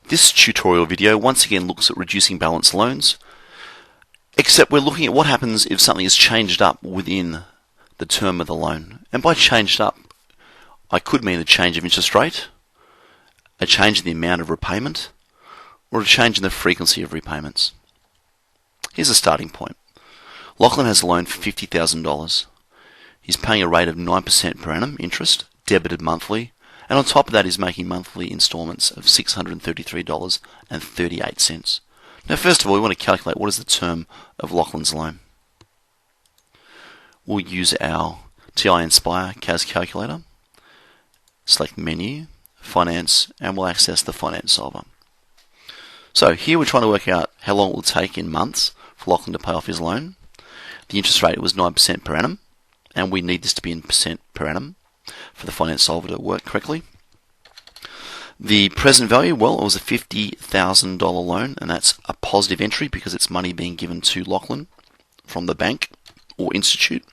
This tutorial video once again looks at reducing balance loans, except we're looking at what happens if something is changed up within the term of the loan. And by changed up, I could mean a change of interest rate, a change in the amount of repayment, or a change in the frequency of repayments. Here's a starting point. Lachlan has a loan for $50,000. He's paying a rate of 9% per annum interest, debited monthly, and on top of that he's making monthly instalments of $633.38. Now first of all we want to calculate what is the term of Lachlan's loan. We'll use our TI Inspire CAS calculator, select Menu, Finance, and we'll access the Finance Solver. So here we're trying to work out how long it will take in months for Lachlan to pay off his loan. The interest rate was 9% per annum, and we need this to be in percent per annum for the Finance Solver to work correctly. The present value, well, it was a $50,000 loan, and that's a positive entry because it's money being given to Lachlan from the bank or institute.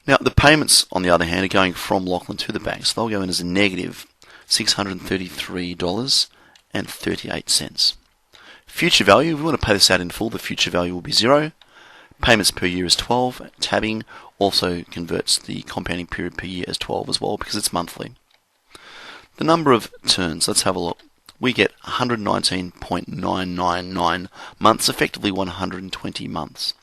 Now, the payments, on the other hand, are going from Lachlan to the bank, so they'll go in as a negative $633.38. Future value, if we want to pay this out in full, the future value will be 0. Payments per year is 12. Tabbing also converts the compounding period per year as 12 as well because it's monthly. The number of turns, let's have a look. We get 119.999 months, effectively 120 months.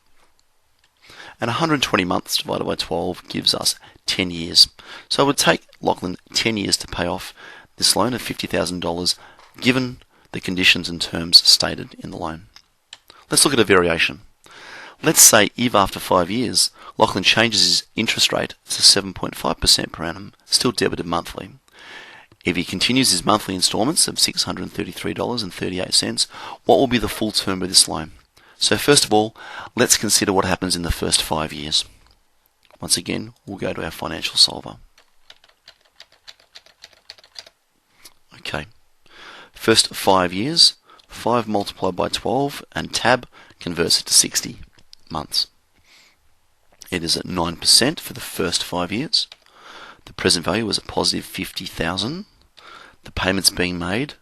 And 120 months divided by 12 gives us 10 years. So it would take Lachlan 10 years to pay off this loan of $50,000 given the conditions and terms stated in the loan. Let's look at a variation. Let's say if after 5 years Lachlan changes his interest rate to 7.5% per annum, still debited monthly. If he continues his monthly instalments of $633.38, what will be the full term of this loan? So first of all, let's consider what happens in the first 5 years. Once again, we'll go to our financial solver. Okay, first 5 years, 5 multiplied by 12, and tab converts it to 60 months. It is at 9% for the first 5 years. The present value was a positive 50,000. The payments being made,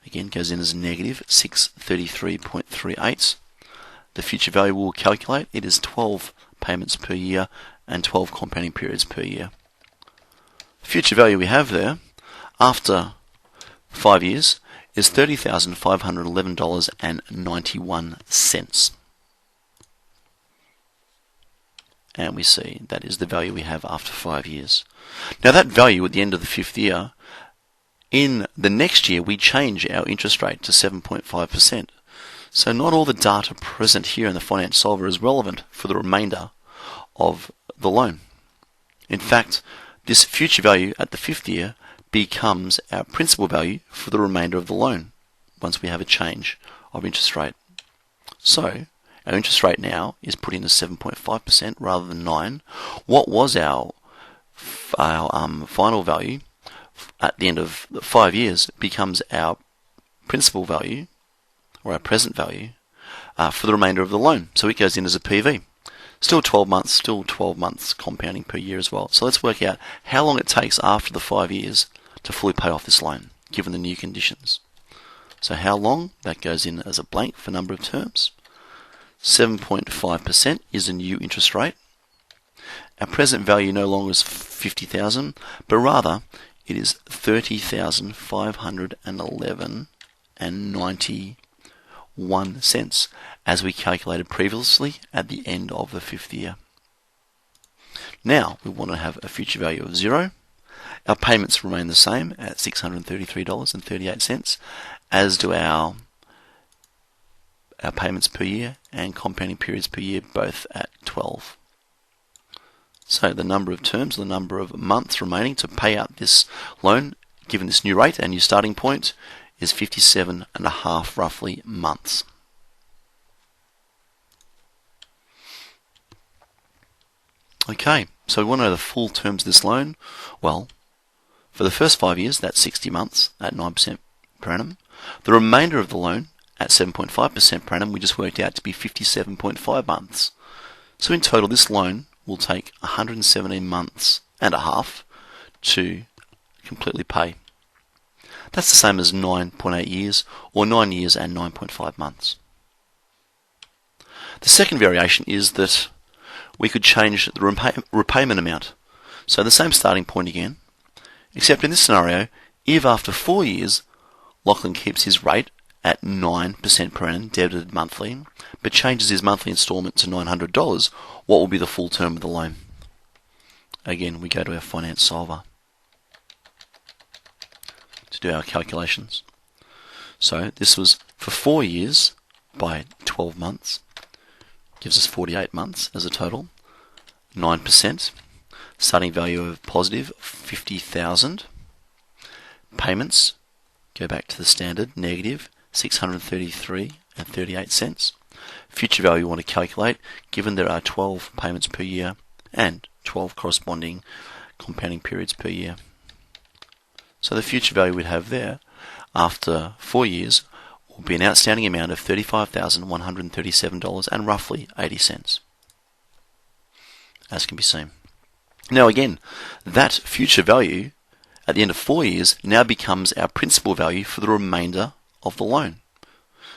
again, goes in as a negative 633.38. The future value we'll calculate, it is 12 payments per year and 12 compounding periods per year. The future value we have there, after 5 years, is $30,511.91. And we see that is the value we have after 5 years. Now that value at the end of the 5th year, in the next year we change our interest rate to 7.5%. So not all the data present here in the Finance Solver is relevant for the remainder of the loan. In fact, this future value at the 5th year becomes our principal value for the remainder of the loan once we have a change of interest rate. So our interest rate now is put in as 7.5% rather than 9. What was our final value at the end of the 5 years becomes our principal value or our present value for the remainder of the loan. So it goes in as a PV. Still 12 months compounding per year as well. So let's work out how long it takes after the 5 years to fully pay off this loan given the new conditions. So how long? That goes in as a blank for number of terms. 7.5% is a new interest rate. Our present value no longer is 50,000, but rather it is 30,511.91 as we calculated previously at the end of the 5th year. Now we want to have a future value of 0. Our payments remain the same at $633.38, as do our payments per year and compounding periods per year, both at 12. So the number of terms, the number of months remaining to pay out this loan, given this new rate and new starting point, is 57.5 roughly months. Okay, so we want to know the full terms of this loan. Well, for the first 5 years, that's 60 months at 9% per annum. The remainder of the loan at 7.5% per annum, we just worked out to be 57.5 months. So in total, this loan will take 117 months and a half to completely pay. That's the same as 9.8 years, or 9 years and 9.5 months. The second variation is that we could change the repayment amount. So the same starting point again, except in this scenario, if after 4 years, Lachlan keeps his rate at 9% per annum debited monthly, but changes his monthly instalment to $900, what will be the full term of the loan? Again, we go to our finance solver to do our calculations. So this was for 4 years by 12 months, gives us 48 months as a total, 9%, starting value of positive 50,000, payments, go back to the standard, negative 633 and 38 cents. Future value we want to calculate, given there are 12 payments per year and 12 corresponding compounding periods per year. So the future value we'd have there after 4 years will be an outstanding amount of $35,137 and roughly 80 cents, as can be seen. Now again, that future value at the end of 4 years now becomes our principal value for the remainder of the loan.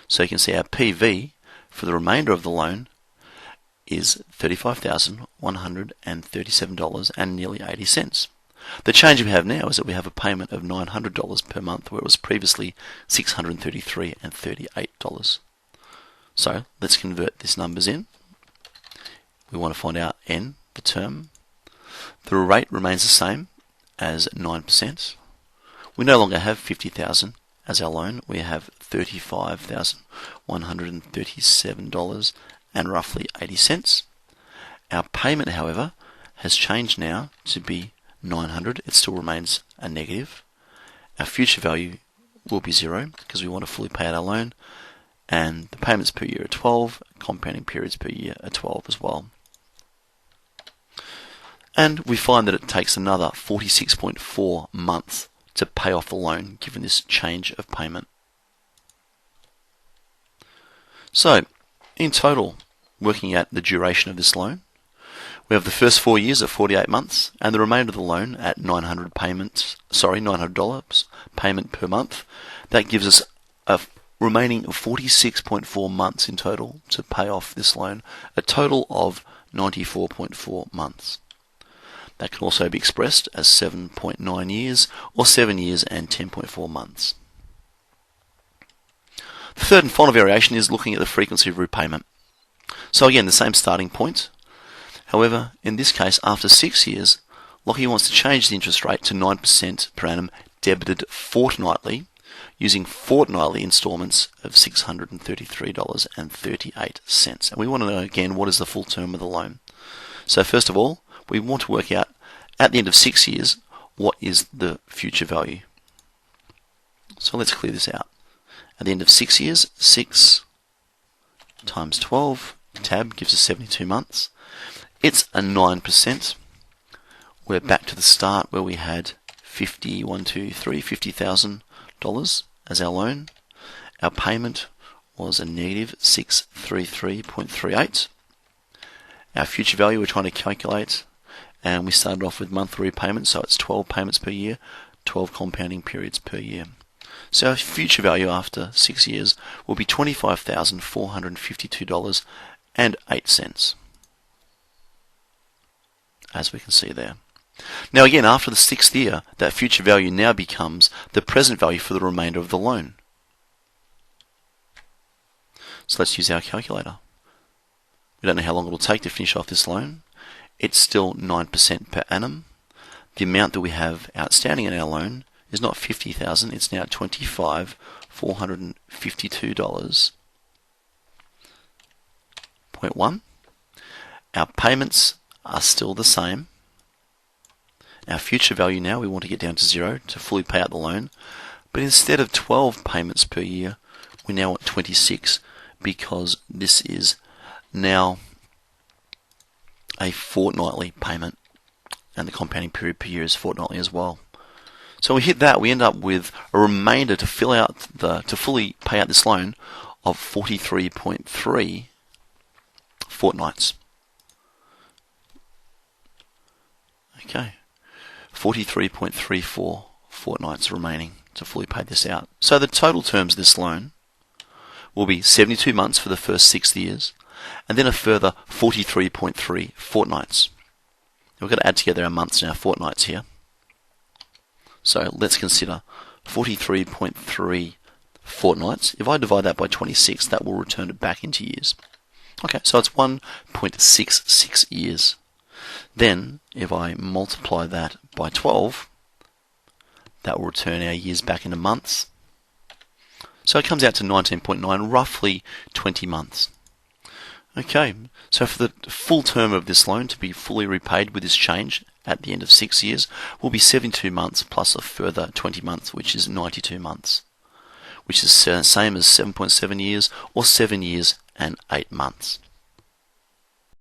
So you can see our PV for the remainder of the loan is $35,137 and nearly 80 cents. The change we have now is that we have a payment of $900 per month, where it was previously $633 and $38. So let's convert these numbers in. We want to find out N, the term. The rate remains the same as 9%. We no longer have 50,000 as our loan. We have $35,137 and roughly 80 cents. Our payment, however, has changed now to be $900. It still remains a negative. Our future value will be 0 because we want to fully pay out our loan, and the payments per year are 12, compounding periods per year are 12 as well. And we find that it takes another 46.4 months to pay off the loan given this change of payment. So, in total, working out the duration of this loan, we have the first 4 years at 48 months and the remainder of the loan at $900 payment per month. That gives us a remaining 46.4 months in total to pay off this loan, a total of 94.4 months. That can also be expressed as 7.9 years or 7 years and 10.4 months. The third and final variation is looking at the frequency of repayment. So again, the same starting point. However, in this case, after 6 years, Lockie wants to change the interest rate to 9% per annum debited fortnightly, using fortnightly instalments of $633.38. And we want to know again what is the full term of the loan. So first of all, we want to work out at the end of 6 years what is the future value. So let's clear this out. At the end of 6 years, 6 times 12, tab gives us 72 months. It's a 9%. We're back to the start where we had $50,000 as our loan. Our payment was a negative 633.38. Our future value we're trying to calculate, and we started off with monthly repayments, so it's 12 payments per year, 12 compounding periods per year. So our future value after 6 years will be $25,452.08, as we can see there. Now again, after the 6th year, that future value now becomes the present value for the remainder of the loan. So let's use our calculator. We don't know how long it will take to finish off this loan. It's still 9% per annum. The amount that we have outstanding in our loan is not $50,000, it's now $25,452.1. Our payments are still the same. Our future value now we want to get down to 0 to fully pay out the loan, but instead of 12 payments per year, we now want 26 because this is now a fortnightly payment, and the compounding period per year is fortnightly as well. So we hit that, we end up with a remainder to fully pay out this loan of 43.3 fortnights. Okay, 43.34 fortnights remaining to fully pay this out. So the total terms of this loan will be 72 months for the first 6 years, and then a further 43.3 fortnights. We're going to add together our months and our fortnights here. So let's consider 43.3 fortnights. If I divide that by 26, that will return it back into years. Okay, so it's 1.66 years. Then, if I multiply that by 12, that will return our years back into months. So it comes out to 19.9, roughly 20 months. Okay, so for the full term of this loan to be fully repaid with this change at the end of 6 years will be 72 months plus a further 20 months, which is 92 months, which is the same as 7.7 years or 7 years and 8 months.